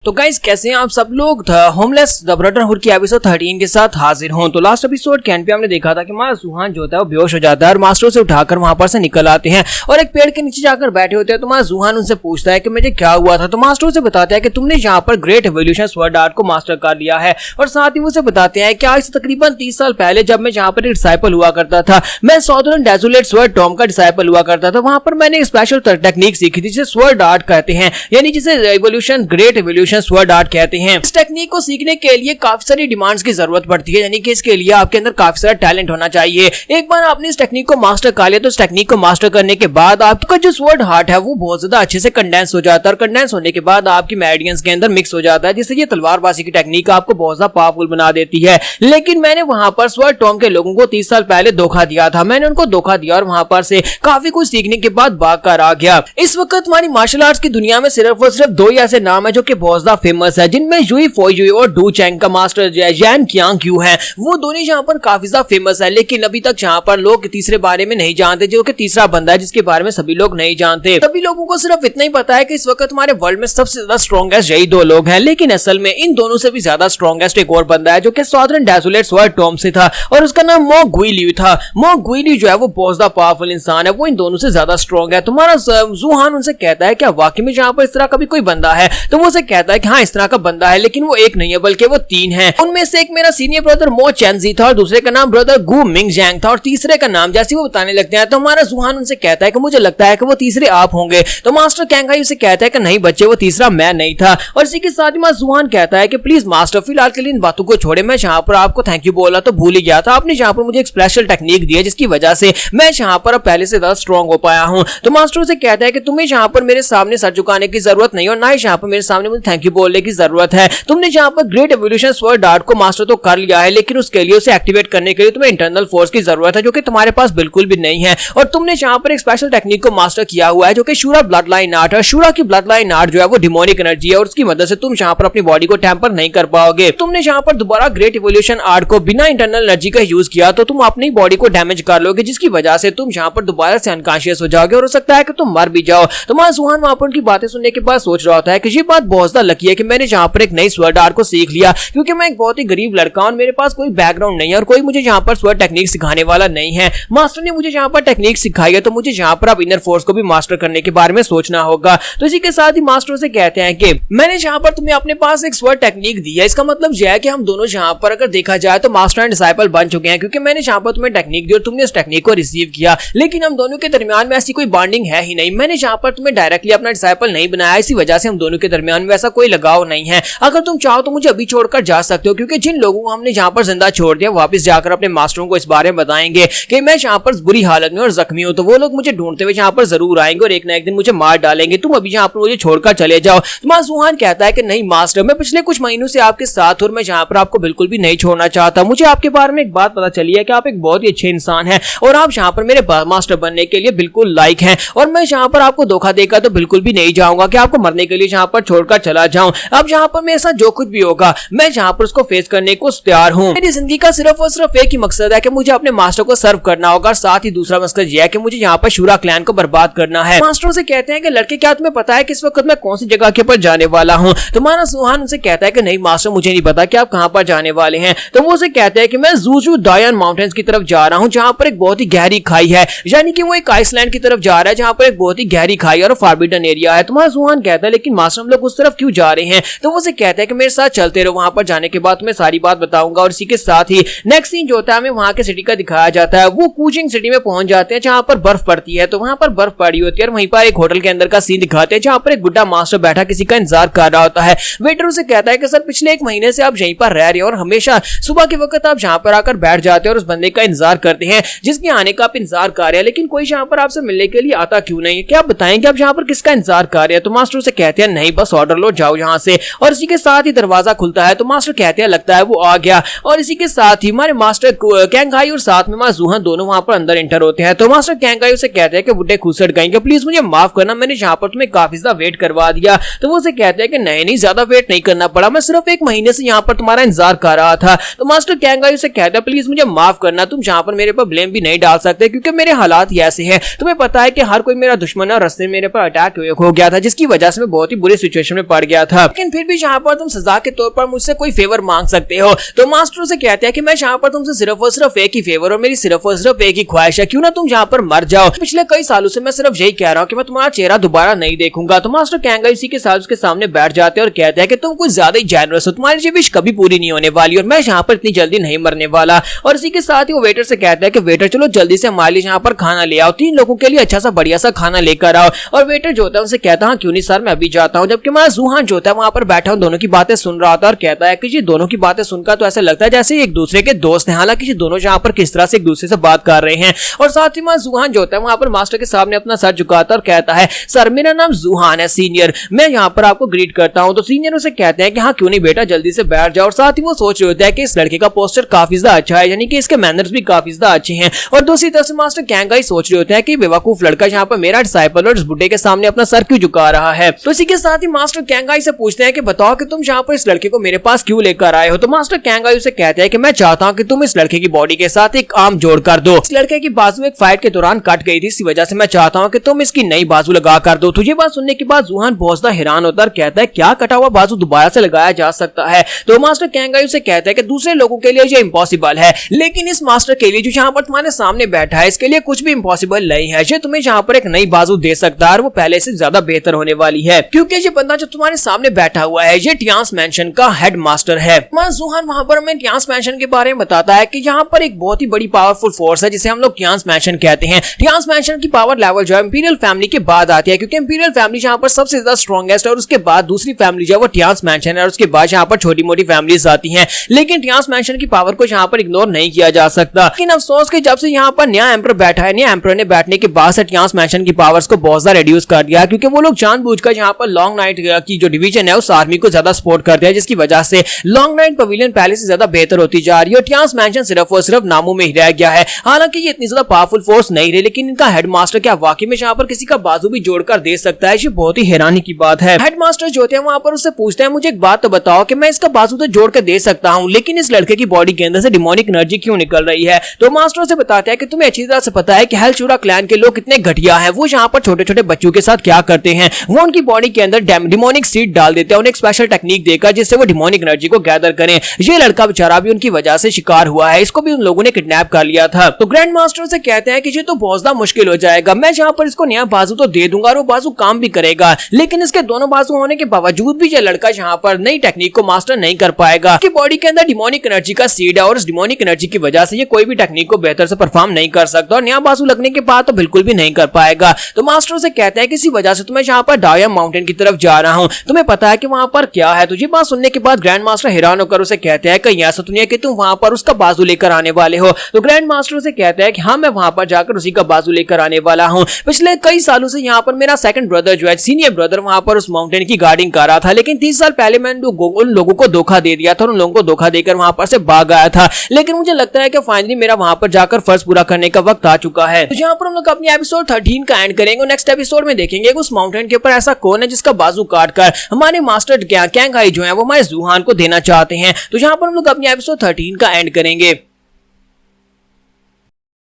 तो गाइस कैसे हैं आप सब लोग। होमलेस द ब्रदरहुड की एपिसोड 13 के साथ हाजिर हूं। तो लास्ट एपिसोड के एंड पे हमने देखा था कि हमारा सुहान जो होता है वो बेहोश हो जाता है और मास्टर से उठाकर वहां पर से निकल आते हैं और एक पेड़ के नीचे जाकर बैठे होते हैं। तो हमारा सुहान उनसे पूछता है कि मुझे क्या हुआ था। तो मास्टर उसे बताते हैं कि तुमने यहाँ पर ग्रेट एवोल्यूशन स्वर्ड आर्ट को मास्टर कर लिया है और साथ ही उसे बताते हैं कि आज से तकरीबन 30 साल पहले जब मैं यहाँ पर डिसाइपल हुआ करता था, मैं सॉदर्न डेजोलेट स्वर्ड टॉम का डिसाइपल हुआ करता था। वहां पर मैंने एक स्पेशल टेक्निक सीखी थी जिसे स्वर्ड आर्ट कहते हैं, यानी जिसे evolution great evolution sword art कहते हैं। इस टेक्निक को सीखने के लिए काफी सारी डिमांड्स की जरूरत पड़ती है, यानी कि इसके लिए आपके अंदर काफी सारा टैलेंट होना चाहिए। एक बार आपने इस टेक्निक को मास्टर कर लिया तो इस टेक्निक को मास्टर करने के बाद आपका जो स्वर्ड हार्ट है वो बहुत ज्यादा अच्छे से कंडेंस हो जाता है और कंडेंस होने के बाद आपकी मेरिडियंस के अंदर मिक्स हो जाता है, जिससे ये तलवारबाजी की टेक्निक आपको बहुत ज्यादा पावरफुल बना देती है। लेकिन मैंने वहां पर स्वर्ड टॉम के लोगों को 30 साल पहले धोखा दिया था। मैंने उनको धोखा दिया और वहां पर से काफी कुछ सीखने के बाद भाग कर आ गया। इस वक्त हमारी मार्शल आर्ट्स की दुनिया में सिर्फ और सिर्फ 2 ही ऐसे नाम है जो कि बहुत ज्यादा फेमस है, जिनमें युई फोयुई और डू चैंग का मास्टर जैन कियांग क्यू है। वो दोनों यहाँ पर काफी ज्यादा फेमस है, लेकिन अभी तक यहाँ पर लोग तीसरे बारे में नहीं जानते, जो कि तीसरा बंदा है जिसके बारे में सभी लोग नहीं जानते। सभी लोगों को सिर्फ इतना ही पता है कि इस वक्त हमारे वर्ल्ड में सबसे ज्यादा स्ट्रॉन्गेस्ट यही 2 लोग हैं, लेकिन असल में इन दोनों से भी ज्यादा स्ट्रॉन्गेस्ट एक और बंदा है जो कि सॉदर्न डेजोलेट स्वर्ड टॉम से था और उसका नाम मो गुइलियू था। मो गुइलियू जो है वो बहुत ज्यादा पावरफुल इंसान है, वो इन दोनों से ज्यादा स्ट्रॉन्ग है। तुम्हारा सुहान उनसे कहता है क्या वाकई में यहाँ पर इस तरह का भी कोई बंदा है? तो वो उसे कहता है कि हाँ इस तरह का बंदा है, लेकिन वो एक नहीं है बल्कि वो 3 हैं। उनमें से एक मेरा सीनियर ब्रदर मो चेंजी था और दूसरे का नाम ब्रदर गु मिंग जैंग था और तीसरे का नाम जैसे वो बताने लगते हैं तो हमारा सुहान उनसे कहता है कि मुझे लगता है कि वो तीसरे आप होंगे। तो मास्टर कैंगाई उसे कहता है कि नहीं बच्चे, वो तीसरा मैं नहीं था। और इसी के साथ ही सुहान कहता है कि प्लीज मास्टर फिलहाल के लिए इन बातों को छोड़े, मैं यहाँ पर आपको थैंक यू बोला तो भूल ही गया था। आपने यहाँ पर मुझे एक स्पेशल टेक्निक दी है जिसकी वजह से मैं यहाँ पर अब पहले से ज्यादा स्ट्रॉन्ग हो पाया हूँ। तो मास्टर उसे कहता है कि तुम्हें यहाँ पर मेरे सामने सर झुकाने की जरूरत नहीं और ना ही यहाँ पर मेरे सामने मुझे थैंक यू बोलने की जरूरत है। तुमने यहाँ पर ग्रेट एवोल्यूशन स्वर्ड आर्ट को मास्टर तो कर लिया है, लेकिन उसके लिए उसे एक्टिवेट करने के लिए तुम्हें इंटरनल फोर्स की जरूरत है जो कि तुम्हारे पास बिल्कुल भी नहीं है। और तुमने यहाँ पर एक स्पेशल टेक्निक को मास्टर किया हुआ है जो कि शूरा ब्लड लाइन आर्ट है। शूरा की ब्लड लाइन आर्ट जो है वो डिमोनिक एनर्जी है और उसकी मदद से तुम यहाँ पर अपनी बॉडी को टेम्पर नहीं कर पाओगे। तुमने यहाँ पर दोबारा ग्रेट एवोल्यूशन आर्ट को बिना इंटरनल एनर्जी का यूज किया तो तुम अपनी बॉडी को डैमेज कर लोगे, जिसकी वजह से तुम यहाँ पर दोबारा से अनकॉन्शियस हो जाओगे और हो सकता है कि तुम मर भी जाओ। तुम्हारा सुहान वहां पर उनकी बातें सुनने के बाद सोच रहा होता है कि ये बात बहुत ज्यादा लकी है कि मैंने यहाँ पर एक नई स्वर्ड आर्ट को सीख लिया, क्योंकि मैं एक बहुत ही गरीब लड़का हूं, मेरे पास कोई बैकग्राउंड नहीं है और कोई मुझे यहाँ पर स्वर्ड टेक्निक सिखाने वाला नहीं है। मास्टर ने मुझे यहाँ पर टेक्निक सिखाई है तो मुझे यहाँ पर अब इनर फोर्स को भी मास्टर करने के बारे में सोचना होगा। तो इसी के साथ ही मास्टर से कहते हैं कि मैंने यहाँ पर तुम्हें अपने पास एक स्वर्ड टेक्निक दी है, इसका मतलब यह है कि हम दोनों यहाँ पर अगर देखा जाए तो मास्टर एंड डिसाइपल बन चुके हैं, क्योंकि मैंने यहाँ पर तुम्हें टेक्निक दी और तुमने इस टेक्निक को रिसीव किया, लेकिन हम दोनों के दरमियान में ऐसी कोई बॉन्डिंग है ही नहीं। मैंने यहाँ पर तुम्हें डायरेक्टली अपना डिसाइपल नहीं बनाया, इसी वजह से हम दोनों के दरमियान में ऐसा कोई लगाव नहीं है। अगर तुम चाहो तो मुझे अभी छोड़कर जा सकते हो, क्योंकि जिन लोगों को हमने यहाँ पर जिंदा छोड़ दिया वापस जाकर अपने मास्टरों को इस बारे में बताएंगे कि मैं यहाँ पर बुरी हालत में और जख्मी हूँ, तो वो लोग मुझे ढूंढते हुए यहाँ पर जरूर आएंगे और एक ना एक दिन मुझे मार डालेंगे। तुम अभी यहाँ पर मुझे छोड़कर चले जाओ। तुम्हारा सुहान कहता है कि नहीं मास्टर, मैं पिछले कुछ महीनों से आपके साथ और मैं यहाँ पर आपको बिल्कुल भी नहीं छोड़ना चाहता। मुझे आपके बारे में एक बात पता चली है कि आप एक बहुत ही अच्छे इंसान हैं और आप यहाँ पर मेरे मास्टर बनने के लिए बिल्कुल लायक हैं और मैं यहाँ पर आपको धोखा देकर तो बिल्कुल भी नहीं जाऊंगा कि आपको मरने के लिए यहाँ पर छोड़कर चला जाऊं। अब यहाँ पर मेरे साथ जो कुछ भी होगा मैं यहाँ पर उसको फेस करने को तैयार हूँ। मेरी जिंदगी का सिर्फ और सिर्फ एक ही मकसद है कि मुझे अपने मास्टर को सर्व करना होगा और साथ ही दूसरा मकसद यह है कि मुझे यहाँ पर शूरा क्लैन को बर्बाद करना है। मास्टरों से कहते हैं कि लड़के क्या तुम्हें पता है कि इस वक्त मैं कौन सी जगह के पर जाने वाला हूँ? तुम्हारा सुहान उनसे कहता है कि नहीं मास्टर, मुझे नहीं पता कि आप कहाँ पर जाने वाले हैं। तो वो उसे कहते हैं कि मैं जूजू दायन माउंटेन्स की तरफ जा रहा हूँ जहाँ पर एक बहुत ही गहरी खाई है, यानी कि वो एक आइसलैंड की तरफ जा रहा है जहाँ पर एक बहुत ही गहरी खाई और फॉरबिडन एरिया है। तुम्हारा सुहान कहता है लेकिन मास्टर हम लोग उस तरफ क्यों जा रहे हैं? तो वो उसे कहता है कि मेरे साथ चलते रहो, वहां पर जाने के बाद मैं सारी बात बताऊंगा। और इसी के साथ ही नेक्स्ट सीन जो होता है हमें वहां के सिटी का दिखाया जाता है। वो कूचिंग सिटी में पहुंच जाते हैं जहां पर बर्फ पड़ती है, तो वहां पर बर्फ पड़ी होती है और वहीं पर एक होटल के अंदर का सीन दिखाते हैं जहां पर एक बुढ़ा मास्टर बैठा किसी का इंतजार कर रहा होता है। वेटर उसे कहता है कि सर पिछले 1 महीने से आप यहीं पर रह रहे हैं और हमेशा सुबह के वक्त आप यहाँ पर आकर बैठ जाते हैं और उस बंदे का इंतजार करते हैं जिसके आने का आप इंतजार कर रहे हैं, लेकिन कोई यहाँ पर आपसे मिलने के लिए आता क्यों नहीं है? क्या आप बताएंगे आप यहाँ पर किसका इंतजार कर रहे हैं? तो मास्टर उसे कहते हैं नहीं बस ऑर्डर लो, जाओ यहाँ से। और इसी के साथ ही दरवाजा खुलता है तो मास्टर कहते हैं लगता है वो आ गया। और इसी के साथ ही हमारे मास्टर कैंगाई और साथ में सुहान दोनों वहां पर अंदर एंटर होते हैं। तो मास्टर कैंगाई उसे कहते हैं कि बुड्ढे खुसट गए, प्लीज मुझे माफ करना, मैंने यहाँ पर तुम्हें काफी ज्यादा वेट करवा दिया। तो वो उसे कहते हैं कि नहीं ज्यादा वेट नहीं करना पड़ा, मैं सिर्फ 1 महीने से यहाँ पर तुम्हारा इंतजार कर रहा था। तो मास्टर कैंगाई उसे कहता है प्लीज मुझे माफ करना, तुम यहाँ पर मेरे पर ब्लेम भी नहीं डाल सकते क्योंकि मेरे हालात ही ऐसे हैं। तुम्हें पता है कि हर कोई मेरा दुश्मन है और रास्ते में मेरे पर अटैक हो गया था जिसकी वजह से मैं बहुत ही बुरी सिचुएशन में पड़ गया था, लेकिन फिर भी यहाँ पर तुम सजा के तौर पर मुझसे कोई फेवर मांग सकते हो। तो मास्टर उसे कहते हैं कि मैं यहाँ पर तुमसे सिर्फ और सिर्फ एक ही फेवर और मेरी सिर्फ और सिर्फ एक ही ख्वाहिश है, क्यों ना तुम यहाँ पर मर जाओ। पिछले कई सालों से मैं सिर्फ यही कह रहा हूँ कि मैं तुम्हारा चेहरा दोबारा नहीं देखूंगा। तो मास्टर कैंगाई इसी के साथ उसके सामने बैठ जाते हैं और कहते हैं कि तुम कुछ ज्यादा ही जेनरस हो, तुम्हारी ये विश कभी पूरी नहीं होने वाली और मैं यहाँ पर इतनी जल्दी नहीं मरने वाला। और इसी के साथ ही वो वेटर से कहता है कि वेटर चलो जल्दी से हमारे लिए यहाँ पर खाना ले आओ, 3 लोगों के लिए अच्छा सा बढ़िया सा खाना लेकर आओ। और वेटर जो होता है उनसे कहता है क्यों नहीं सर, मैं अभी जाता हूँ। जबकि हमारा जूहान जो होता है वहां पर बैठा दोनों की बातें सुन रहा था और कहता है कि ये दोनों की बातें सुनकर तो ऐसा लगता है जैसे एक दूसरे के दोस्त हैं, हालांकि ये दोनों यहाँ पर किस तरह से एक दूसरे से बात कर रहे हैं। और साथ ही जूहान जो होता है वहां पर मास्टर के सामने अपना सर झुकाता और कहता है सर मेरा नाम जूहान है सीनियर, मैं यहाँ पर आपको ग्रीट करता हूँ। तो सीनियर उसे कहते हैं कि हाँ क्यों नहीं बेटा, जल्दी से बैठ जाओ। और साथ ही वो सोच रहे होते हैं कि इस लड़के का पोस्टर काफी ज्यादा अच्छा है, यानी कि इसके मैनर्स भी काफी ज्यादा अच्छे हैं। और दूसरी तरफ से मास्टर कैंगाई सोच रहे होते हैं कि बेवकूफ लड़का यहाँ पर मेरा डिसाइपल और इस बुड्ढे के सामने अपना सर क्यों झुका रहा है। तो इसी के साथ ही मास्टर कैंगाई से पूछते हैं कि बताओ कि तुम यहाँ पर इस लड़के को मेरे पास क्यों लेकर आए हो। तो मास्टर कैंगाई उसे कहते हैं कि मैं चाहता हूँ कि तुम इस लड़के की बॉडी के साथ एक आर्म जोड़ कर दो। इस लड़के की बाजू एक फाइट के दौरान कट गई थी, इसी वजह से मैं चाहता हूँ कि तुम इसकी नई बाजू लगा कर दो। तो ये बात सुनने के बाद जूहान बहुत ज्यादा हैरान होता है, कहता है क्या कटा हुआ बाजू दोबारा से लगाया जा सकता है। तो मास्टर कैंगाई उसे कहता है कि दूसरे लोगों के लिए ये इम्पॉसिबल है, लेकिन इस मास्टर के लिए जो यहाँ पर तुम्हारे सामने बैठा है इसके लिए कुछ भी इम्पॉसिबल नहीं है। ये तुम्हें यहाँ पर एक नई बाजू दे सकता है और वो पहले से ज्यादा बेहतर होने वाली है, क्योंकि ये बंदा जो तुम्हारे सामने बैठा हुआ है ये टियांस मैंशन का हेड मास्टर है। जूहान वहां पर हमें टियांस मैंशन के बारे में बताता है कि यहाँ पर एक बहुत ही बड़ी पावरफुल फोर्स है जिसे हम लोग टियांस मैंशन कहते हैं। टियांस मैंशन की पावर लेवल जो है इंपीरियल फैमिली के बाद आती है, क्योंकि इंपीरियल फैमिली यहाँ पर सबसे ज्यादा स्ट्रॉन्गेस्ट है और उसके बाद दूसरी फैमिली जो है वो टियांस मैंशन है और उसके बाद यहाँ पर छोटी मोटी फैमिलीज आती हैं। लेकिन टियांस मैंशन की पावर को यहाँ पर इग्नोर नहीं किया जा सकता। लेकिन अफसोस कि जब से यहाँ पर नया एम्पर बैठा है, नया एम्पर ने बैठने के बाद से टियांस मैंशन की पावर्स को बहुत ज्यादा रिड्यूस कर दिया, क्योंकि वो लोग जानबूझकर यहाँ पर लॉन्ग नाइट की जो डिवीजन है उस आर्मी को ज्यादा सपोर्ट करते हैं, जिसकी वजह से लॉन्ग नाइट पवेलियन पहले से ज्यादा बेहतर होती जा रही है। टियांस मैंशन सिर्फ और सिर्फ नामों में ही रह गया है, हालांकि ये इतनी ज्यादा पावरफुल फोर्स नहीं रही, लेकिन इनका हेडमास्टर क्या वाकई में यहाँ पर किसी का बाजू भी जोड़कर दे सकता है, ये बहुत ही हैरानी की बात है। हेडमास्टर जो होते हैं वहां पर उससे पूछते हैं मुझे एक बात तो बताओ कि मैं इसका बाजू तो जोड़ कर दे सकता हूँ, लेकिन इस लड़के की बॉडी के अंदर से डिमोनिक एनर्जी क्यों निकल रही है। तो मास्टर से बताते हैं कि तुम्हें अच्छी तरह से पता है कि हेलशूरा क्लैन के लोग कितने घटिया हैं, वो यहाँ पर छोटे छोटे बच्चों के साथ क्या करते हैं, वो उनकी बॉडी के अंदर डिमोनिक सीड डाल देते हैं, उन्हें एक स्पेशल टेक्निक देकर जिससे वो डिमोनिक एनर्जी को गैदर करें। ये लड़का बेचारा भी उनकी वजह से शिकार हुआ है, इसको भी उन लोगों ने किडनैप कर लिया था। तो ग्रैंड मास्टर से कहते हैं कि ये तो बहुत ज्यादा मुश्किल हो जाएगा, मैं यहाँ पर इसको नया बाजू तो दे दूंगा और वो बाजू काम भी करेगा, लेकिन इसके दोनों बाजू होने के बावजूद भी ये लड़का यहाँ पर नई टेक्निक को मास्टर नहीं कर पाएगा, कि बॉडी के अंदर डिमोनिक एनर्जी का सीड है और उस डिमोनिक एनर्जी की वजह से ये कोई भी टेक्निक को बेहतर से परफॉर्म नहीं कर सकता और नया बाजू लगने के बाद तो बिल्कुल भी नहीं कर पाएगा। तो मास्टर से कहते हैं कि इसी वजह से तुम्हें यहाँ पर डायम माउंटेन की तरफ जा रहा हूँ, तुम्हें पता है कि वहां पर क्या है। तो ये बात सुनने के बाद ग्रैंड मास्टर हैरान होकर उसे कहते हैं कहीं ऐसा तो नहीं है कि तुम वहां पर उसका बाजू लेकर आने वाले हो। तो ग्रैंड मास्टर से कहते हैं कि हाँ मैं वहां पर जाकर उसी का बाजू लेकर आने वाला हूँ। पिछले कई सालों से यहाँ पर मेरा सेकंड ब्रदर जो है, सीनियर ब्रदर, वहां पर उस माउंटेन की गार्डिंग कर रहा था, लेकिन 30 साल पहले मैंने उन लोगों को धोखा दे दिया था और उन लोगों को धोखा देकर वहां पर से भाग आया था। लेकिन मुझे लगता है कि फाइनली मेरा वहां पर जाकर फर्ज पूरा करने का वक्त आ चुका है। तो यहाँ पर हम लोग अपनी एपिसोड 13 का एंड करेंगे। नेक्स्ट एपिसोड में देखेंगे उस माउंटेन के ऊपर ऐसा कौन है जिसका बाजू काटकर हमारे मास्टर कैंगाई जो है वो हमारे जूहान को देना चाहते हैं। तो यहाँ पर हम लोग अपनी एपिसोड 13 का एंड करेंगे।